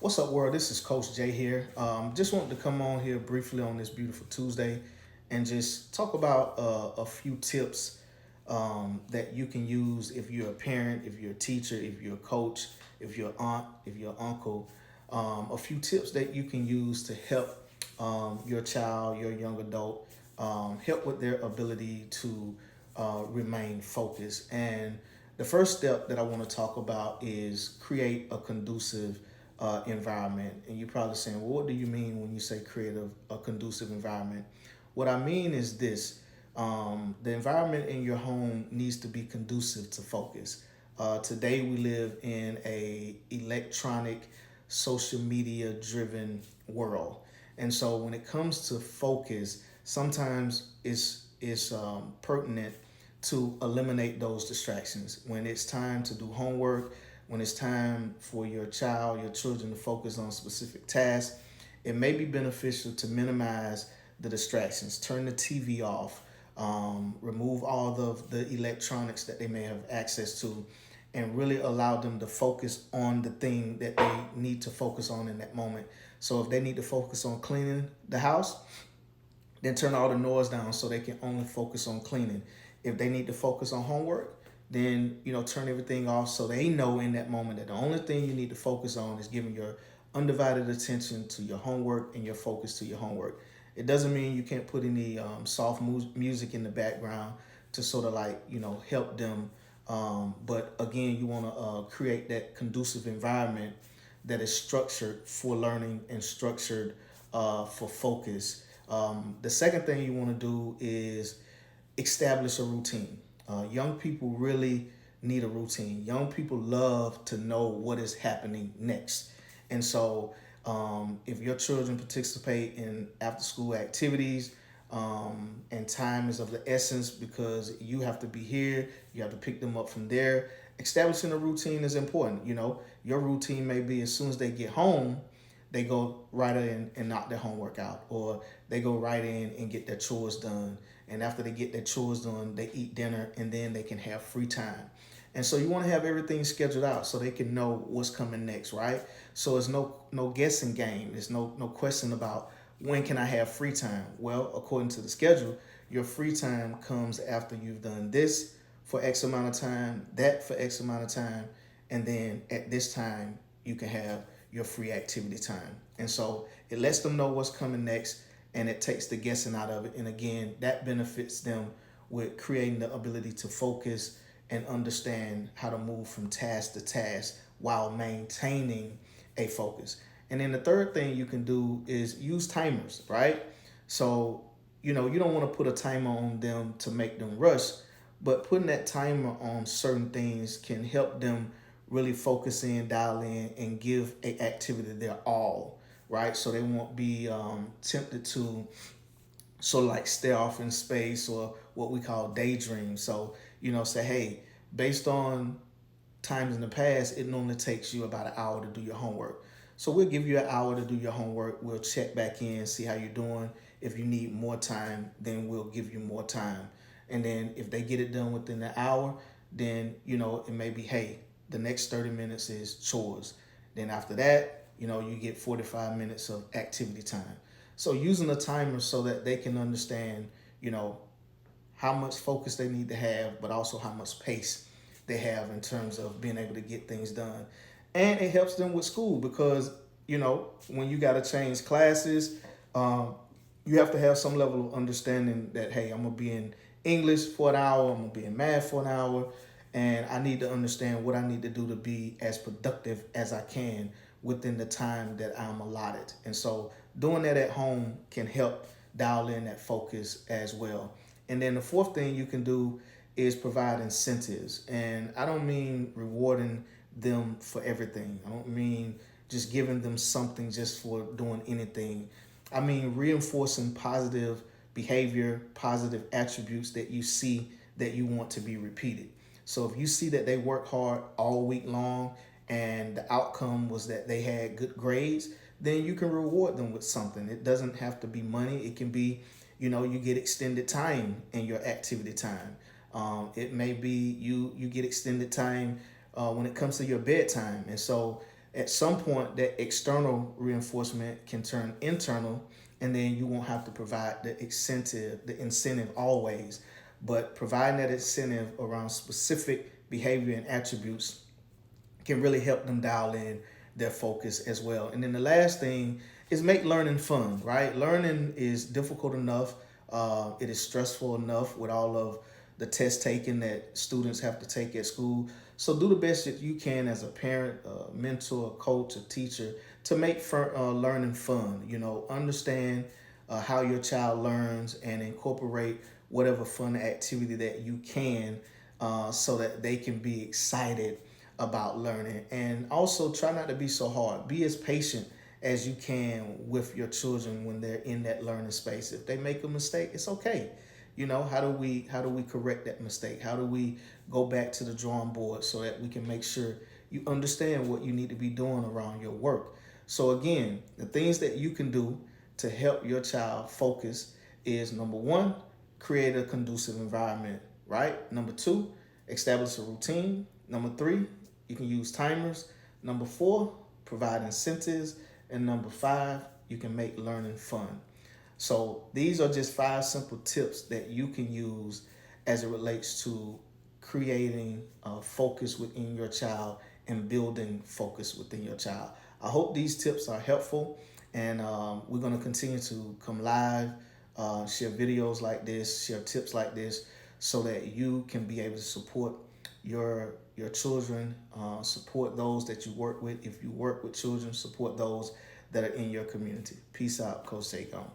What's up, world? This is Coach Jay here. Just wanted to come on here briefly on this beautiful Tuesday and just talk about a few tips that you can use if you're a parent, if you're a teacher, if you're a coach, if you're an aunt, if you're an uncle. A few tips that you can use to help your child, your young adult, help with their ability to remain focused. And the first step that I want to talk about is create a conducive environment. And you're probably saying, well, what do you mean when you say create a conducive environment? What I mean is this: the environment in your home needs to be conducive to focus. Today we live in a electronic, social media driven world, and so when it comes to focus, sometimes it's pertinent to eliminate those distractions. When it's time to do homework, when it's time for your child, your children to focus on specific tasks, it may be beneficial to minimize the distractions. Turn the TV off, remove all the electronics that they may have access to, and really allow them to focus on the thing that they need to focus on in that moment. So if they need to focus on cleaning the house, then turn all the noise down so they can only focus on cleaning. If they need to focus on homework, then turn everything off so they know in that moment that the only thing you need to focus on is giving your undivided attention to your homework and your focus to your homework. It doesn't mean you can't put any soft music in the background to sort of like help them. But again, you want to create that conducive environment that is structured for learning and structured for focus. The second thing you want to do is establish a routine. Young people really need a routine. Young people love to know what is happening next. And so, if your children participate in after school activities, and time is of the essence because you have to be here, you have to pick them up from there. Establishing a routine is important. Your routine may be as soon as they get home, they go right in and knock their homework out, or they go right in and get their chores done. And after they get their chores done, they eat dinner and then they can have free time. And so you want to have everything scheduled out so they can know what's coming next, right? So it's no guessing game. There's no question about when can I have free time. Well, according to the schedule, your free time comes after you've done this for X amount of time, that for X amount of time, and then at this time you can have your free activity time. And so it lets them know what's coming next and it takes the guessing out of it. And again, that benefits them with creating the ability to focus and understand how to move from task to task while maintaining a focus. And then the third thing you can do is use timers, right? So, you don't want to put a timer on them to make them rush, but putting that timer on certain things can help them really focus in, dial in, and give a activity their all, right? So they won't be tempted to sort of like stare off in space or what we call daydream. So, say, hey, based on times in the past, it normally takes you about an hour to do your homework. So we'll give you an hour to do your homework. We'll check back in, see how you're doing. If you need more time, then we'll give you more time. And then if they get it done within an hour, then, it may be, hey, the next 30 minutes is chores. Then after that, you get 45 minutes of activity time. So using a timer so that they can understand, how much focus they need to have, but also how much pace they have in terms of being able to get things done. And it helps them with school because, when you got to change classes, um, you have to have some level of understanding that, hey, I'm going to be in English for an hour, I'm going to be in math for an hour, and I need to understand what I need to do to be as productive as I can within the time that I'm allotted. And so doing that at home can help dial in that focus as well. And then the fourth thing you can do is provide incentives. And I don't mean rewarding them for everything. I don't mean just giving them something just for doing anything. I mean reinforcing positive behavior, positive attributes that you see that you want to be repeated. So if you see that they work hard all week long and the outcome was that they had good grades, then you can reward them with something. It doesn't have to be money. It can be, you get extended time in your activity time. It may be you get extended time when it comes to your bedtime. And so At some point, that external reinforcement can turn internal, and then you won't have to provide the incentive always, but providing that incentive around specific behavior and attributes can really help them dial in their focus as well. And then the last thing is make learning fun, right? Learning is difficult enough. It is stressful enough with all of the test taking that students have to take at school. So do the best that you can as a parent, a mentor, a coach, a teacher to make learning fun. You know, understand how your child learns and incorporate whatever fun activity that you can so that they can be excited about learning. And also try not to be so hard. Be as patient as you can with your children when they're in that learning space. If they make a mistake, it's okay. You know, how do we correct that mistake? How do we go back to the drawing board so that we can make sure you understand what you need to be doing around your work? So again, the things that you can do to help your child focus is number one, create a conducive environment, right? Number two, establish a routine. Number three, you can use timers. Number four, provide incentives. And number five, you can make learning fun. So these are just 5 simple tips that you can use as it relates to creating focus within your child and building focus within your child. I hope these tips are helpful, and we're going to continue to come live, share videos like this, share tips like this, so that you can be able to support your children, support those that you work with. If you work with children, support those that are in your community. Peace out, Coach Take On.